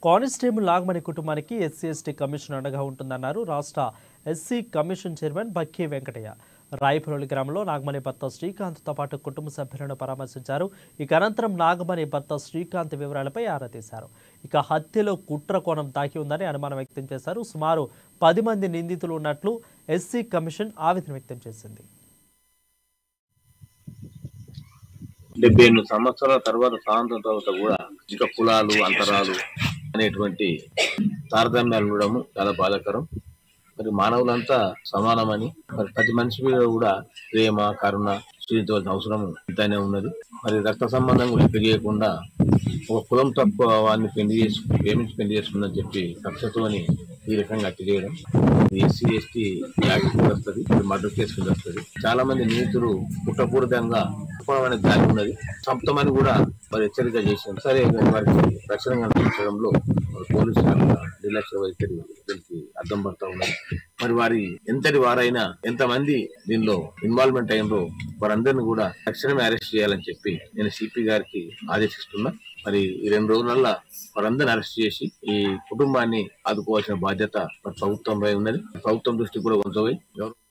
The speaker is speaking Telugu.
కానిస్టేబుల్ నాగమణి కుటుంబానికి ఎస్సీ ఎస్టీ కమిషన్ అండగా ఉంటుందన్నారు రాష్ట్ర SC commission chairman Bakki Venkataiah. Rayapuroli గ్రామంలో నాగమణి భర్త శ్రీకాంత్తో పాటు కుటుంబ సభ్యులను పరామర్శించారు. ఇక అనంతరం నాగమణి భర్త శ్రీకాంత్ వివరాలపై ఆరా తీశారు. ఇక హత్యలో కుట్ర కోణం దాగి ఉందని అనుమానం వ్యక్తం చేశారు. సుమారు 10 మంది నిందితులు ఉన్నట్లు ఎస్సీ కమిషన్ ఆవేదన వ్యక్తం చేసింది. 78 సంవత్సరాల తర్వాత స్వాతంత్రం తర్వాత కూడా ఇంకా కులాలు అంతరాలు అనేటువంటి తారతమ్యాలు ఉండడము చాలా బాధాకరం. మరి మానవులంతా సమానమని మరి ప్రతి మనిషి మీద కూడా ప్రేమ కరుణ చూపించవలసిన అవసరం ఎంతైనా ఉన్నది. మరి రక్త సంబంధం కూడా తెలియకుండా ఒక కులం తక్కువ వాడిని ప్రేమించి పెళ్లి చేసుకుందని చెప్పి కక్షతోని ఈ రకంగా హత్య చేయడం ఎస్సీ ఎస్టీ యాక్ట్ కింద వస్తుంది, మర్డర్ కేసు కింద వస్తుంది. చాలా మంది నిందితులు కుట్రపూరితంగా దాగి ఉన్నది. చంపుతామని కూడా మరి హెచ్చరిక చేశారు. సరే వారికి రక్షణ కల్పించడంలో పోలీసు నిర్లక్ష్య వైఖరి అర్థం పడతా ఉన్నది. మరి వారి ఎంతటి వారైనా ఎంతమంది దీనిలో ఇన్వాల్వ్మెంట్ అయినో వారందరినీ కూడా తక్షణమే అరెస్ట్ చేయాలని చెప్పి నేను సిపి గారికి ఆదేశిస్తున్నా. మరి ఈ 2 రోజులల్లా వారందరిని అరెస్ట్ చేసి ఈ కుటుంబాన్ని ఆదుకోవాల్సిన బాధ్యత ప్రభుత్వంపై ఉన్నది. ప్రభుత్వం దృష్టికి కూడా ఉంచబోయి